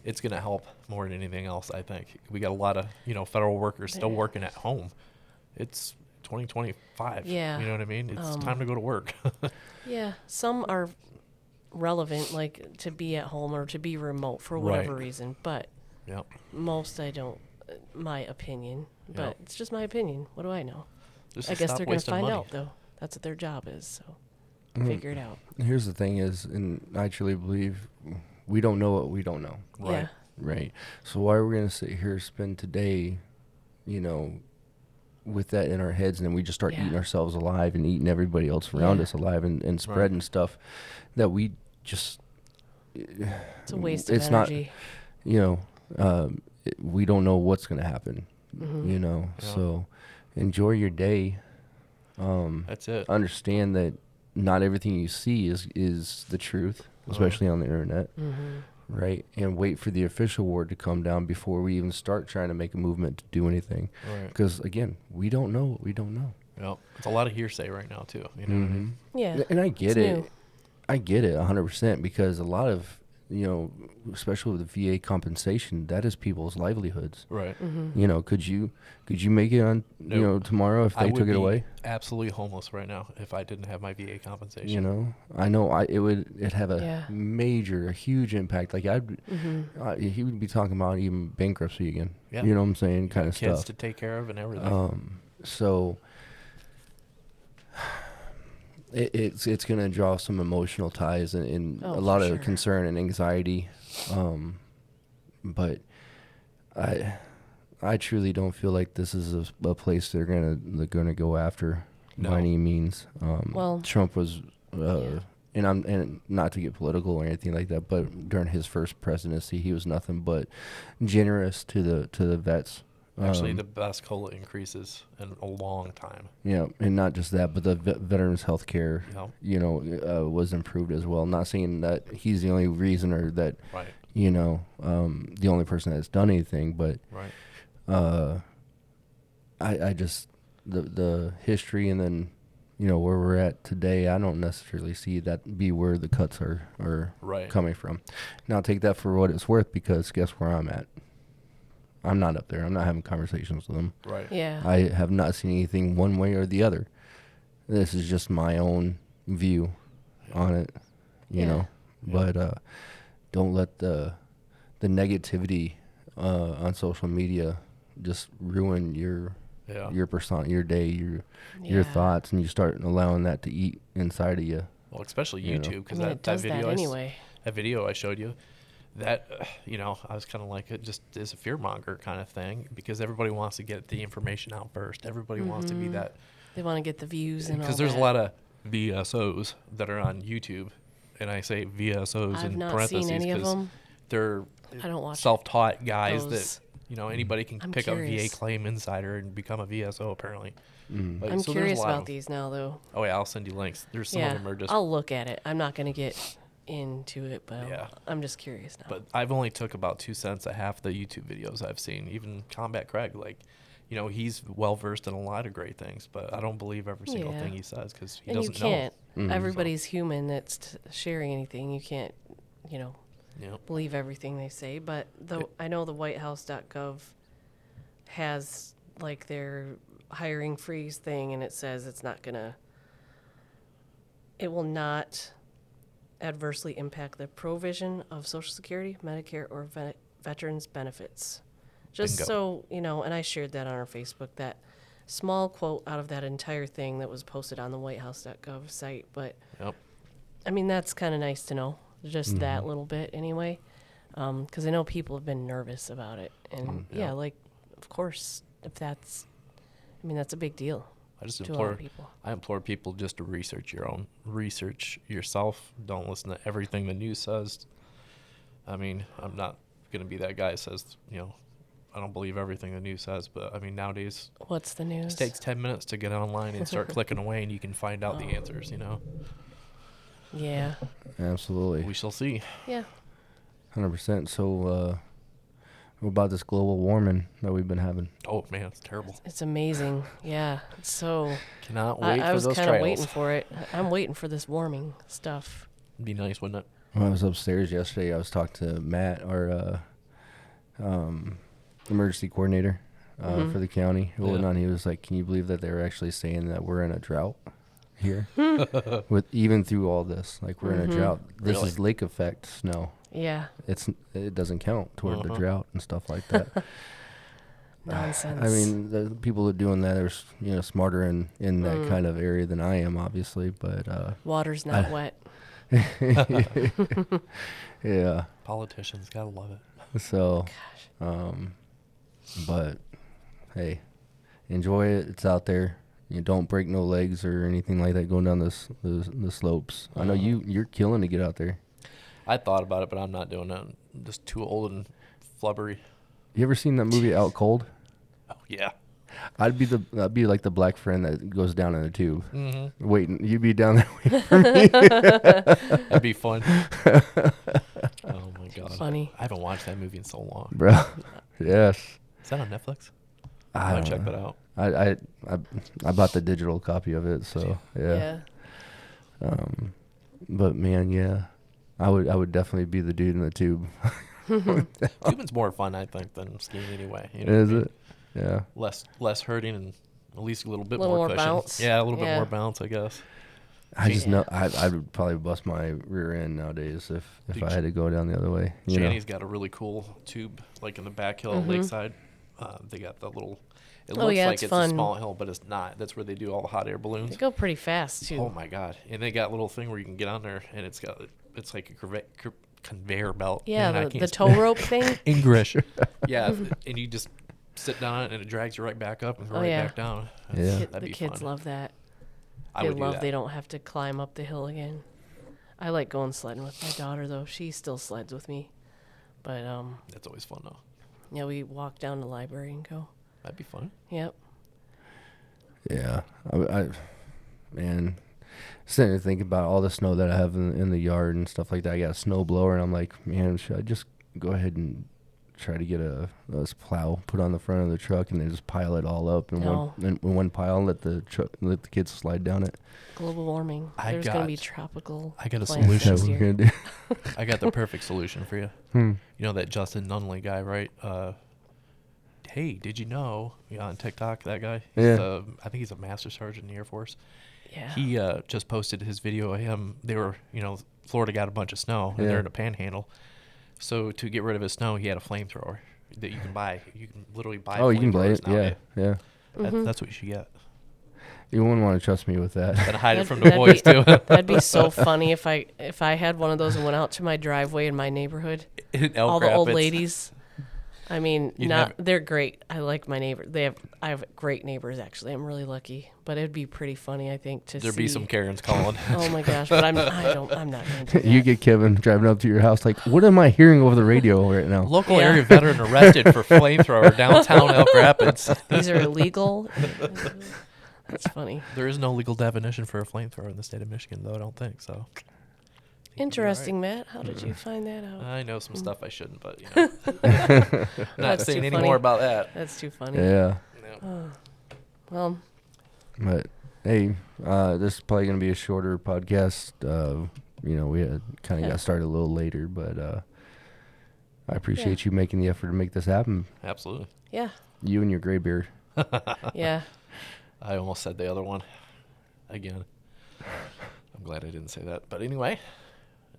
Speaker 3: it's going to help more than anything else. I think we got a lot of federal workers still working at home. It's 2025.
Speaker 2: Yeah.
Speaker 3: You know what I mean? It's time to go to work.
Speaker 2: Yeah, some are relevant, like to be at home or to be remote for whatever
Speaker 3: Right.
Speaker 2: reason, but
Speaker 3: Yep.
Speaker 2: most I don't. My opinion, but
Speaker 3: Yep.
Speaker 2: it's just my opinion. What do I know?
Speaker 3: Just
Speaker 2: I
Speaker 3: to
Speaker 2: guess
Speaker 3: stop
Speaker 2: they're going to
Speaker 3: wasting
Speaker 2: find
Speaker 3: money.
Speaker 2: out, though. That's what their job is, so figure it out.
Speaker 1: Here's the thing is, and I truly believe we don't know what we don't know.
Speaker 3: Right.
Speaker 2: Yeah.
Speaker 1: Right. So why are we going to sit here, spend today, with that in our heads, and then we just start
Speaker 2: Yeah.
Speaker 1: eating ourselves alive and eating everybody else around
Speaker 2: Yeah.
Speaker 1: us alive and spreading stuff that we just,
Speaker 2: It's a waste
Speaker 1: it's
Speaker 2: of
Speaker 1: not,
Speaker 2: energy.
Speaker 1: we don't know what's going to happen,
Speaker 3: Yeah.
Speaker 1: So enjoy your day.
Speaker 3: That's it.
Speaker 1: Understand that not everything you see is the truth, especially on the internet. Right, and wait for the official word to come down before we even start trying to make a movement to do anything.
Speaker 3: Right.
Speaker 1: Because again, we don't know what we don't know.
Speaker 3: Yep. It's a lot of hearsay right now too. You know what I mean?
Speaker 2: Yeah.
Speaker 1: And I get
Speaker 2: it's
Speaker 1: it.
Speaker 2: new.
Speaker 1: I get it 100% because a lot of, especially with the VA compensation, that is people's livelihoods.
Speaker 3: Right.
Speaker 1: Could you make it on,
Speaker 3: No.
Speaker 1: tomorrow if
Speaker 3: I
Speaker 1: they
Speaker 3: would
Speaker 1: took it
Speaker 3: be
Speaker 1: away?
Speaker 3: absolutely homeless right now if I didn't have my VA compensation.
Speaker 1: I know it'd have a
Speaker 2: Yeah.
Speaker 1: a huge impact. Like he would be talking about even bankruptcy again.
Speaker 3: Yeah.
Speaker 1: You know what I'm saying?
Speaker 3: You
Speaker 1: Kind
Speaker 3: got
Speaker 1: of
Speaker 3: kids
Speaker 1: stuff.
Speaker 3: to take care of and everything.
Speaker 1: So it's going to draw some emotional ties and
Speaker 2: Oh,
Speaker 1: a lot
Speaker 2: for
Speaker 1: of
Speaker 2: sure.
Speaker 1: concern and anxiety. But I truly don't feel like this is a place they're gonna go after
Speaker 3: No.
Speaker 1: by any means.
Speaker 2: Well,
Speaker 1: Trump was,
Speaker 2: yeah.
Speaker 1: and not to get political or anything like that, but during his first presidency, he was nothing but generous to the vets.
Speaker 3: Actually, the best COLA increases in a long time.
Speaker 1: And not just that, but the veterans health care,
Speaker 3: Yep.
Speaker 1: was improved as well. Not saying that he's the only reason or that,
Speaker 3: Right.
Speaker 1: the only person that's done anything, but
Speaker 3: Right.
Speaker 1: I just, the history and then, where we're at today, I don't necessarily see that be where the cuts are
Speaker 3: Right.
Speaker 1: coming from. Now take that for what it's worth, because guess where I'm at? I'm not up there. I'm not having conversations with them.
Speaker 3: Right.
Speaker 2: Yeah.
Speaker 1: I have not seen anything one way or the other. This is just my own view on it, you
Speaker 2: Yeah.
Speaker 1: know. But don't let the negativity on social media just ruin your persona, your day, your
Speaker 2: Yeah.
Speaker 1: thoughts, and you start allowing that to eat inside of you.
Speaker 3: Well, especially
Speaker 1: You know.
Speaker 3: YouTube, because
Speaker 2: I mean, it
Speaker 3: that
Speaker 2: does
Speaker 3: video
Speaker 2: that anyway.
Speaker 3: that video I showed you, that I was kind of like, it just is a fear monger kind of thing, because everybody wants to get the information out first. Everybody wants to be that,
Speaker 2: They want to get the views and all
Speaker 3: because there's
Speaker 2: that.
Speaker 3: a lot of VSOs that are on YouTube, and I say VSOs
Speaker 2: I've
Speaker 3: in
Speaker 2: not
Speaker 3: parentheses
Speaker 2: seen any of
Speaker 3: because
Speaker 2: them.
Speaker 3: they're
Speaker 2: I don't watch
Speaker 3: self-taught guys
Speaker 2: those.
Speaker 3: that Anybody can
Speaker 2: I'm
Speaker 3: pick up
Speaker 2: curious.
Speaker 3: VA Claim Insider and become a VSO apparently. Like,
Speaker 2: I'm
Speaker 3: so there's a
Speaker 2: curious
Speaker 3: lot of
Speaker 2: about
Speaker 3: them.
Speaker 2: these now, though.
Speaker 3: Oh yeah, I'll send you links. There's some of them are just.
Speaker 2: I'll look at it. I'm not gonna get into it, but
Speaker 3: Yeah.
Speaker 2: I'm just curious now.
Speaker 3: But I've only took about 2 cents a half the YouTube videos I've seen. Even Combat Craig, like, he's well versed in a lot of great things, but I don't believe every single
Speaker 2: Yeah.
Speaker 3: thing he says because he
Speaker 2: and you
Speaker 3: doesn't know.
Speaker 2: can't.
Speaker 1: Mhm.
Speaker 2: Everybody's human that's sharing anything. You can't,
Speaker 3: Yep.
Speaker 2: believe everything they say. But I know the WhiteHouse.gov has like their hiring freeze thing, and it says it will not adversely impact the provision of Social Security, Medicare, or veterans benefits. Just
Speaker 3: Bingo.
Speaker 2: so, and I shared that on our Facebook, that small quote out of that entire thing that was posted on the WhiteHouse.gov site. But,
Speaker 3: Yep.
Speaker 2: I mean, that's kind of nice to know, just that little bit anyway, because I know people have been nervous about it. And,
Speaker 3: Yeah.
Speaker 2: like, of course, that's a big deal
Speaker 3: I just
Speaker 2: to a lot of people.
Speaker 3: I implore people just to research yourself. Don't listen to everything the news says. I mean, I'm not going to be that guy that says, I don't believe everything the news says, but I mean, nowadays
Speaker 2: What's the news?
Speaker 3: it takes 10 minutes to get online and start clicking away and you can find out the answers,
Speaker 2: Yeah.
Speaker 1: Absolutely.
Speaker 3: We shall see.
Speaker 2: Yeah.
Speaker 1: 100%. So, what about this global warming that we've been having?
Speaker 3: Oh man, it's terrible.
Speaker 2: It's amazing. Yeah. It's so
Speaker 3: Cannot wait
Speaker 2: I
Speaker 3: for
Speaker 2: was
Speaker 3: those
Speaker 2: kind of
Speaker 3: trials.
Speaker 2: waiting for it. I'm waiting for this warming stuff.
Speaker 3: It'd be nice, wouldn't it?
Speaker 1: When I was upstairs yesterday, I was talking to Matt, our emergency coordinator for the county.
Speaker 3: Yeah.
Speaker 1: He was like, "Can you believe that they're actually saying that we're in a drought here, with even through all this? Like we're in a drought. This
Speaker 3: Really?
Speaker 1: is lake effect snow.
Speaker 2: Yeah.
Speaker 1: It doesn't count toward the drought and stuff like that.
Speaker 2: Nonsense.
Speaker 1: I mean, the people who are doing that are smarter in that kind of area than I am, obviously. But
Speaker 2: water's not wet.
Speaker 1: yeah.
Speaker 3: Politicians gotta love it.
Speaker 1: So, but hey, enjoy it. It's out there. You don't break no legs or anything like that going down the slopes. I know you're killing to get out there.
Speaker 3: I thought about it, but I'm not doing that. I'm just too old and flubbery.
Speaker 1: You ever seen that movie Out Cold?
Speaker 3: Oh yeah.
Speaker 1: I'd be like the black friend that goes down in a tube,
Speaker 3: Mm-hmm.
Speaker 1: waiting. You'd be down there waiting for me.
Speaker 3: That'd be fun. Oh my god.
Speaker 2: Funny.
Speaker 3: I haven't watched that movie in so long.
Speaker 1: Bro. Yes.
Speaker 3: Is that on Netflix?
Speaker 1: I
Speaker 3: I'll
Speaker 1: don't
Speaker 3: check
Speaker 1: know.
Speaker 3: that out.
Speaker 1: I bought the digital copy of it, so yeah. But man, yeah, I would definitely be the dude in the tube.
Speaker 3: Tubing's more fun, I think, than skiing anyway. You know
Speaker 1: Is
Speaker 3: what I mean?
Speaker 1: it? Yeah.
Speaker 3: Less hurting and at least a little bit
Speaker 2: Little more
Speaker 3: cushion.
Speaker 2: bounce.
Speaker 3: Yeah, a little bit
Speaker 2: Yeah.
Speaker 3: more bounce, I guess.
Speaker 1: I just
Speaker 2: Yeah.
Speaker 1: know I would probably bust my rear end nowadays if
Speaker 3: Dude,
Speaker 1: I had to go down the other way. You know?
Speaker 3: Shanny's got a really cool tube, like in the back hill at Lakeside. They got the little. It
Speaker 2: Oh,
Speaker 3: looks
Speaker 2: yeah,
Speaker 3: like
Speaker 2: it's
Speaker 3: it's
Speaker 2: fun.
Speaker 3: a small hill, but it's not. That's where they do all the hot air balloons.
Speaker 2: They go pretty fast too.
Speaker 3: Oh my god! And they got a little thing where you can get on there, and it's like a conveyor belt.
Speaker 2: Yeah,
Speaker 3: Man, I
Speaker 2: the
Speaker 3: can't
Speaker 2: tow rope thing.
Speaker 3: English. Yeah, and you just sit down on it, and it drags you right back up and
Speaker 2: Oh,
Speaker 3: right
Speaker 2: yeah.
Speaker 3: back down.
Speaker 1: Yeah.
Speaker 3: That'd
Speaker 2: The
Speaker 3: be
Speaker 2: kids
Speaker 3: fun.
Speaker 2: love that.
Speaker 3: I
Speaker 2: They
Speaker 3: would do
Speaker 2: love
Speaker 3: that.
Speaker 2: they don't have to climb up the hill again. I like going sledding with my daughter though. She still sleds with me. But
Speaker 3: That's always fun though.
Speaker 2: yeah, we walk down to the library and go.
Speaker 3: That'd be fun.
Speaker 2: Yep.
Speaker 1: Yeah, man, sitting and thinking about all the snow that I have in the yard and stuff like that. I got a snow blower, and I'm like, man, should I just go ahead and try to get a plow put on the front of the truck and then just pile it all up in
Speaker 2: No.
Speaker 1: one pile and let the kids slide down it?
Speaker 2: Global warming.
Speaker 3: I
Speaker 2: There's going to be
Speaker 3: got-
Speaker 2: tropical.
Speaker 3: I got a
Speaker 2: plants
Speaker 3: solution.
Speaker 2: this
Speaker 1: That's what
Speaker 2: year.
Speaker 1: we're gonna do.
Speaker 3: I got the perfect solution for you.
Speaker 1: Hmm.
Speaker 3: You know that Justin Nunley guy, right? Hey, did you know? On TikTok, that guy.
Speaker 1: Yeah.
Speaker 3: I think he's a master sergeant in the Air Force.
Speaker 2: Yeah.
Speaker 3: He just posted his video of him. They were, Florida got a bunch of snow, and they're
Speaker 1: Yeah.
Speaker 3: in a panhandle. So to get rid of his snow, he had a flamethrower that you can buy. You can literally buy.
Speaker 1: Oh, you can play
Speaker 3: flamethrowers
Speaker 1: it.
Speaker 3: now,
Speaker 1: Yeah, yeah.
Speaker 3: That's what you should get.
Speaker 1: You wouldn't want to trust me with that.
Speaker 3: And hide it from the
Speaker 2: That'd
Speaker 3: boys
Speaker 2: be-
Speaker 3: too.
Speaker 2: That'd be so funny if I had one of those and went out to my driveway in my neighborhood.
Speaker 3: In Elk
Speaker 2: All the old
Speaker 3: Rapids.
Speaker 2: ladies I mean,
Speaker 3: You'd never-
Speaker 2: they're great. I like my neighbor. I have great neighbors actually. I'm really lucky. But it'd be pretty funny, I think, to
Speaker 3: There'd
Speaker 2: see.
Speaker 3: be some Karens calling.
Speaker 2: Oh my gosh! But I'm not going to do that.
Speaker 1: You get Kevin driving up to your house like, what am I hearing over the radio right now?
Speaker 3: Local
Speaker 2: Yeah.
Speaker 3: area veteran arrested for flamethrower downtown Elk Rapids.
Speaker 2: These are illegal. That's funny.
Speaker 3: There is no legal definition for a flamethrower in the state of Michigan, though. I don't think so.
Speaker 2: Interesting, Matt. How did you find that out?
Speaker 3: I know some stuff I shouldn't, but not
Speaker 2: That's
Speaker 3: saying
Speaker 2: too
Speaker 3: any
Speaker 2: funny.
Speaker 3: more about that.
Speaker 2: That's too funny.
Speaker 1: Yeah.
Speaker 3: No.
Speaker 2: Well,
Speaker 1: But hey, this is probably gonna be a shorter podcast. We had kind of got started a little later, but I appreciate you making the effort to make this happen.
Speaker 3: Absolutely.
Speaker 2: yeah,
Speaker 1: You and your gray beard.
Speaker 2: yeah.
Speaker 3: I almost said the other one again. I'm glad I didn't say that. But anyway,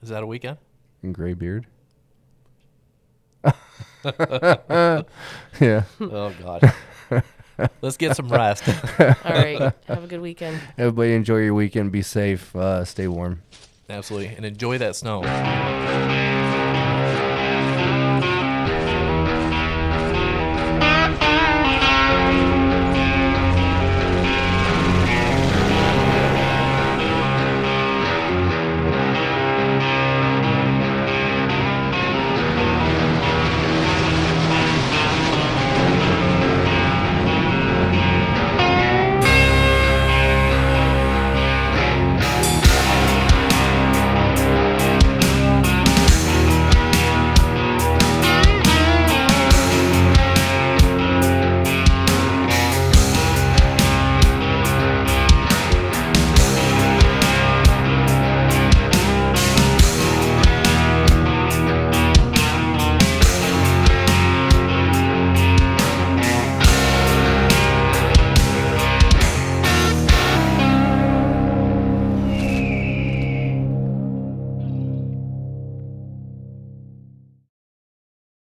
Speaker 3: is that a weekend?
Speaker 1: And gray beard. Yeah.
Speaker 3: Oh, God. Let's get some rest.
Speaker 2: All right. Have a good weekend.
Speaker 1: Everybody enjoy your weekend. Be safe. Stay warm.
Speaker 3: Absolutely. And enjoy that snow.